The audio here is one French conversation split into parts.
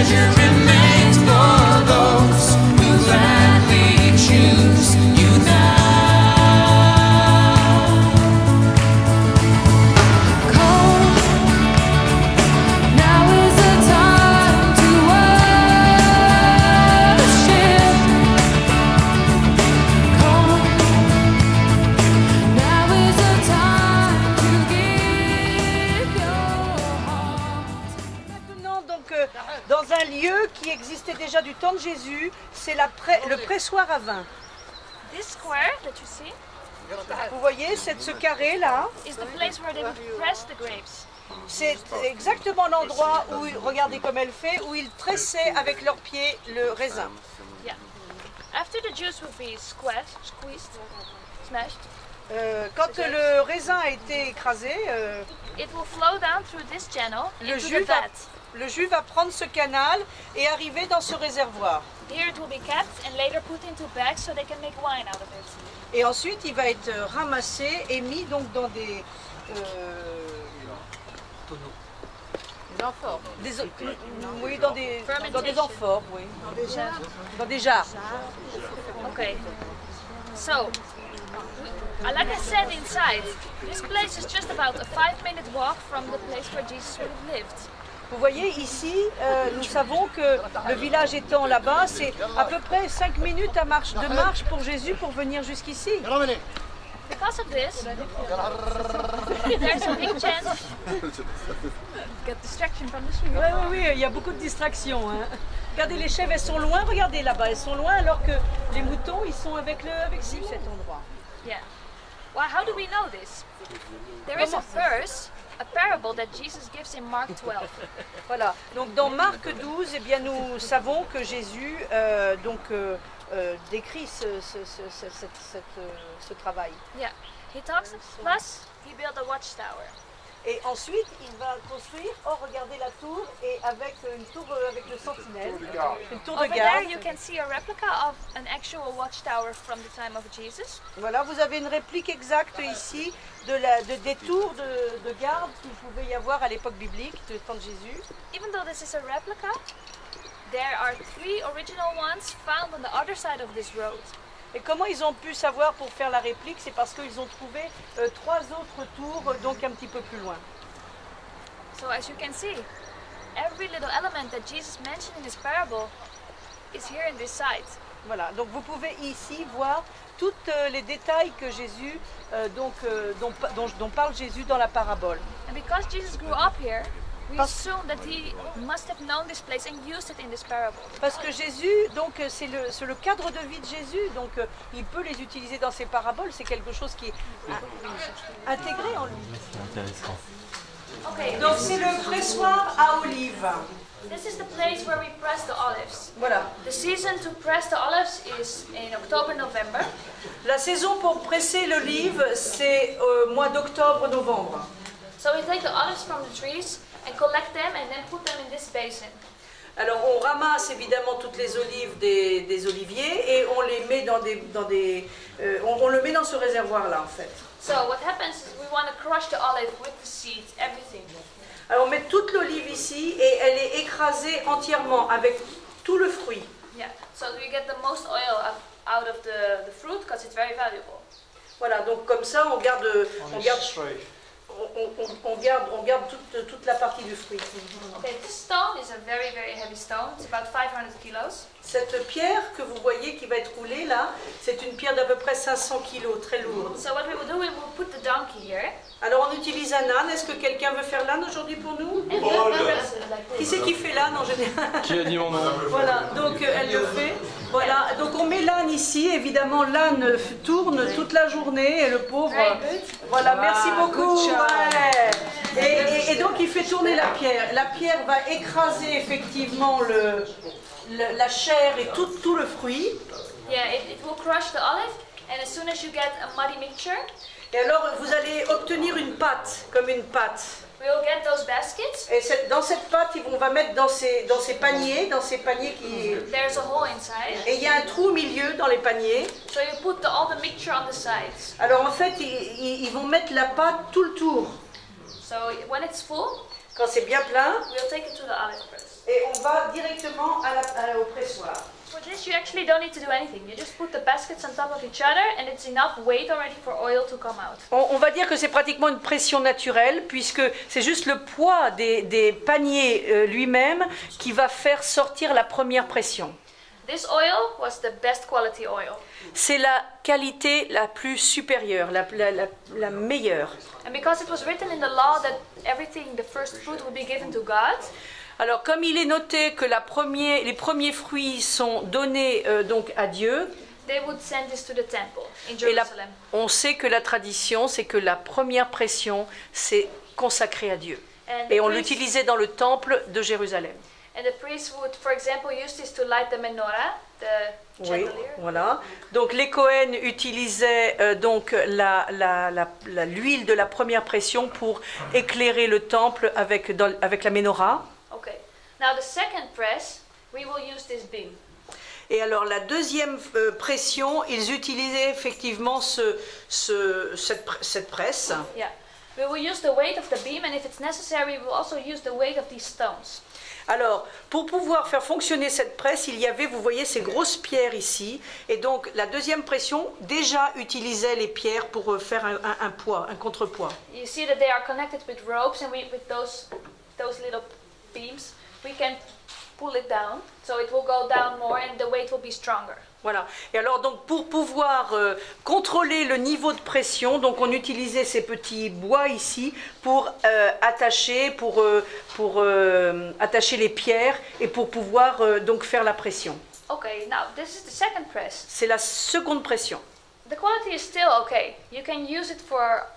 treasure remains for those who gladly choose you now. Come, now is the time to worship. Come, now is the time to give your heart. Maintenant, donc, dans un lieu qui existait déjà du temps de Jésus, c'est le pressoir à vin. This square that you see Vous voyez, ce carré là, is the place where they would press the grapes. c'est exactement l'endroit où, regardez comme elle fait, où ils tressaient avec leurs pieds le raisin. Yeah. After the juice would be squeezed, smashed, Quand le raisin a été écrasé, it will flow down through this channel le into jus, the vat. le jus va prendre ce canal et arriver dans ce réservoir. Here it will be kept and later put into bags so they can make wine out of it. Et ensuite, il va être ramassé et mis donc dans des amphores. Oui, dans des amphores, oui. Dans des jars. Okay. So, like I said inside, this place is just about a 5-minute walk from the place where Jesus would have lived. Vous voyez ici, nous savons que le village étant là-bas, c'est à peu près 5 minutes de marche pour Jésus pour venir jusqu'ici. Because of this, there's a big chance get distraction from the street. Oui, oui, oui, il y a beaucoup de distractions. Hein. Regardez, les chèvres, elles sont loin, regardez là-bas, elles sont loin, alors que les moutons, ils sont avec cet endroit. Yeah. Well, how do we know this? There is a verse, a parable that Jesus gives in Mark 12. Voilà, donc dans Marc 12, eh bien, nous savons que Jésus décrit ce travail. Yeah. He talks, plus he built a watchtower. Et ensuite, il va construire, regardez la tour, et avec une tour avec le sentinelle, une tour de Over there garde. you can see a replica of an actual watchtower from the time of Jesus. Voilà, vous avez une réplique exacte ici des tours de garde qu'il pouvait y avoir à l'époque biblique, du temps de Jésus. Even though this is a replica, there are 3 original ones found on the other side of this road. Et comment ils ont pu savoir pour faire la réplique? C'est parce qu'ils ont trouvé 3 autres tours, donc un petit peu plus loin. So as you can see, every little element that Jesus mentioned in his parable is here in this site. Voilà, donc vous pouvez ici voir tous les détails que Jésus, dont parle Jésus dans la parabole. And because Jesus grew up here, we assume that he must have known this place and used it in this parable. Parce que Jésus, donc c'est le cadre de vie de Jésus, donc il peut les utiliser dans ses paraboles, c'est quelque chose qui est intégré en lui. Intéressant. Okay, Donc c'est le pressoir à olives. this is the place where we press the olives. Voilà. The season to press the olives is in October, November. La saison pour presser l'olive, c'est mois d'octobre-novembre. So we take the olives from the trees and collect them and then put them in this basin. Alors on ramasse évidemment toutes les olives des oliviers et on les met on le met dans ce réservoir là en fait. So what happens is we want to crush the olive with the seeds, everything. Alors on met toute l'olive ici et elle est écrasée entièrement avec tout le fruit. Yeah. So we get the most oil out of the fruit because it's very valuable. Voilà, donc comme ça on garde toute la partie du fruit. Okay, this stone is a very, very heavy stone. It's about 500 kilos. Cette pierre que vous voyez qui va être roulée là, c'est une pierre d'à peu près 500 kilos, très lourde. So what we will do, we will put the donkey here. Alors on utilise un âne. Est-ce que quelqu'un veut faire l'âne aujourd'hui pour nous? And we'll press it like Qui this. c'est qui fait l'âne en général? Qui a dit mon nom? Voilà, donc elle le fait. Voilà, donc on met l'âne ici. Évidemment, l'âne tourne toute la journée et le pauvre. Very good. Voilà, merci beaucoup. Ouais. Et donc il fait tourner la pierre. La pierre va écraser effectivement la chair et tout le fruit. Yeah, it will crush the olive, and as soon as you get a muddy mixture, Et alors vous allez obtenir une pâte, comme une pâte. we will get those baskets. Et dans cette pâte, on va mettre dans ces paniers qui... There's a hole inside. Et il y a un trou au milieu dans les paniers. So you put all the mixture on the sides. Alors en fait, ils vont mettre la pâte tout le tour. So when it's full, Quand c'est bien plein, we'll take it to the olive press. et on va directement au pressoir. For this, you actually don't need to do anything. You just put the baskets on top of each other, and it's enough weight already for oil to come out. On va dire que c'est pratiquement une pression naturelle, puisque c'est juste le poids des paniers lui-même qui va faire sortir la première pression. This oil was the best quality oil. C'est la qualité la plus supérieure, la meilleure. And because it was written in the law that everything, the first fruit, would be given to God, Alors, comme il est noté que les premiers fruits sont donnés donc à Dieu, they would send this to the temple in et Jerusalem. on sait que la tradition, c'est que la première pression, c'est consacré à Dieu. And Et on the priest- l'utilisait dans le temple de Jérusalem. And the priest would, for example, use this to light the menorah, the Oui, chandelier. voilà. Donc les Cohen utilisaient donc l'huile de la première pression pour éclairer le temple avec la menorah. Okay. Now the second press, we will use this beam. Et alors la deuxième pression, ils utilisaient effectivement cette presse. Yeah. We will use the weight of the beam, and if it's necessary, we will also use the weight of these stones. Alors, pour pouvoir faire fonctionner cette presse, il y avait, vous voyez, ces grosses pierres ici. Et donc, la deuxième pression déjà utilisait les pierres pour faire un poids, un contrepoids. You see that they are connected with ropes, and with those little beams, we can pull it down, so it will go down more, and the weight will be stronger. Voilà. Et alors, donc, pour pouvoir contrôler le niveau de pression, donc on utilisait ces petits bois ici pour attacher, attacher les pierres et pour pouvoir donc faire la pression. Okay, now this is the second press. C'est la seconde pression. The quality is still okay. You can use it for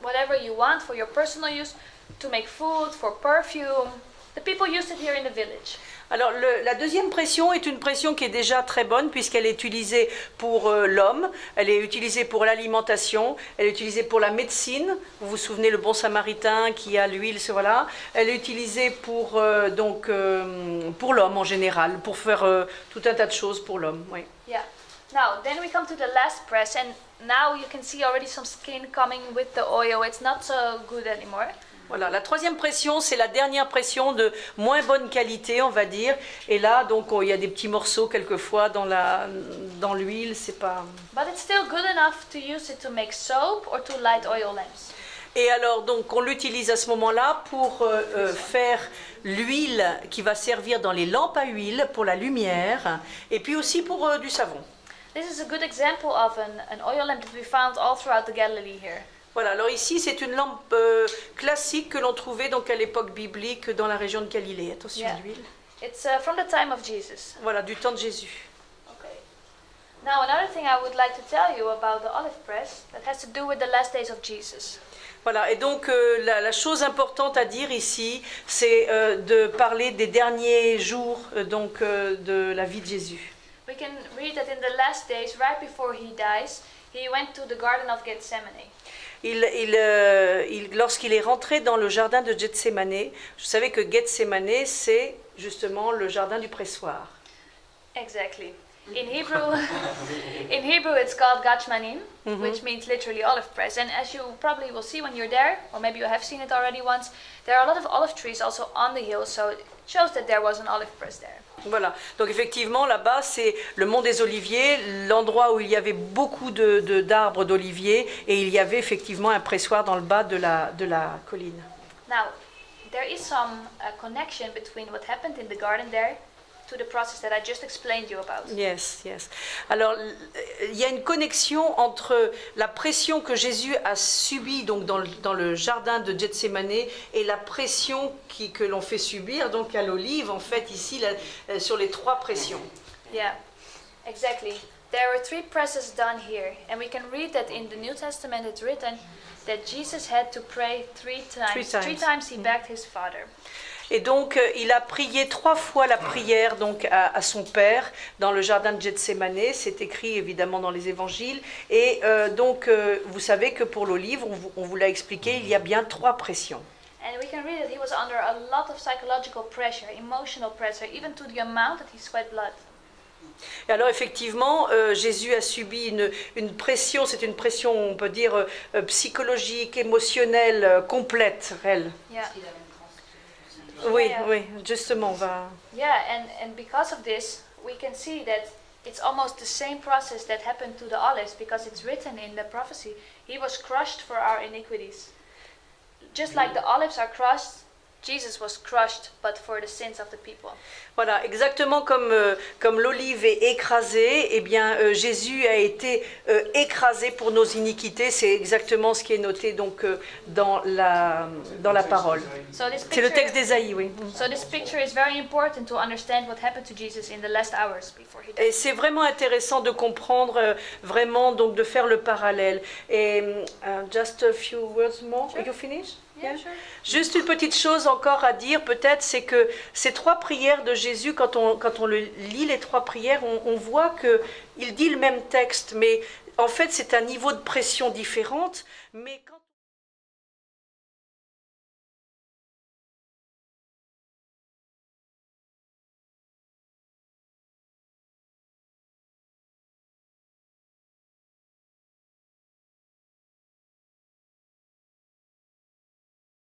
whatever you want, for your personal use, to make food, for perfume. The people used it here in the village. Alors la deuxième pression est une pression qui est déjà très bonne puisqu'elle est utilisée pour l'homme, elle est utilisée pour l'alimentation, elle est utilisée pour la médecine. Vous vous souvenez le bon samaritain qui a l'huile, voilà. Elle est utilisée pour l'homme en général, pour faire tout un tas de choses pour l'homme. Oui. Yeah. Now, then we come to the last press, and now you can see already some skin coming with the oil. It's not so good anymore. Voilà, la troisième pression, c'est la dernière pression de moins bonne qualité, on va dire. Et là, donc, il y a des petits morceaux quelquefois dans l'huile, c'est pas... But it's still good enough to use it to make soap or to light oil lamps. Et alors, donc, on l'utilise à ce moment-là pour faire l'huile qui va servir dans les lampes à huile pour la lumière, et puis aussi pour du savon. This is a good example of an oil lamp that we found all throughout the Galilee here. Voilà, alors ici, c'est une lampe classique que l'on trouvait donc à l'époque biblique dans la région de Galilée. Attention, Yeah. l'huile. It's from the time of Jesus. Voilà, du temps de Jésus. Okay. Now, another thing I would like to tell you about the olive press that has to do with the last days of Jesus. Voilà, et donc la chose importante à dire ici, c'est de parler des derniers jours de la vie de Jésus. We can read that in the last days, right before he dies, he went to the Garden of Gethsemane. Lorsqu'il est rentré dans le jardin de Gethsémané, vous savez que Gethsémané, c'est justement le jardin du pressoir. Exactly. In Hebrew, it's called Gachmanim, which means literally olive press. And as you probably will see when you're there, or maybe you have seen it already once, there are a lot of olive trees also on the hill, so it shows that there was an olive press there. Voilà, donc effectivement là-bas c'est le mont des Oliviers, l'endroit où il y avait beaucoup d'arbres d'oliviers et il y avait effectivement un pressoir dans le bas de la colline. Now, there is some connection between what happened in the garden there to the process that I just explained you about. Yes, yes. Alors, il y a une connexion entre la pression que Jésus a subie donc dans le jardin de Gethsémané et la pression que l'on fait subir donc à l'olive, en fait, ici, sur les trois pressions. Yeah, exactly. There were 3 presses done here, and we can read that in the New Testament it's written that Jesus had to pray 3 times. 3 times he begged his Father. Et donc, il a prié 3 fois la prière donc, à son Père dans le jardin de Gethsémané. C'est écrit évidemment dans les évangiles. Et donc, vous savez que pour l'olive, on vous l'a expliqué, il y a bien 3 pressions. And we can read that he was under a lot of psychological pressure, emotional pressure, even to the amount that he sweat blood. Et alors effectivement, Jésus a subi une pression, c'est une pression, on peut dire, psychologique, émotionnelle, complète, réelle. Yeah. Oui, Yeah. oui, justement, on va... Yeah, and because of this, we can see that it's almost the same process that happened to the olives, because it's written in the prophecy, he was crushed for our iniquities. Just like the olives are crushed, Jesus was crushed, but for the sins of the people. Voilà, exactement comme l'olive est écrasée, eh bien Jésus a été écrasé pour nos iniquités. C'est exactement ce qui est noté donc dans la parole. So this C'est le picture, texte d'Ésaïe, oui. so this picture is very important to understand what happened to Jesus in the last hours before he died. Et c'est vraiment intéressant de comprendre, vraiment, donc de faire le parallèle. Et just a few words more. Sure. You finish? Yeah, sure. Juste une petite chose encore à dire, peut-être, c'est que ces trois prières de Jésus, quand on lit les trois prières, on voit qu'il dit le même texte, mais en fait, c'est un niveau de pression différente. Mais quand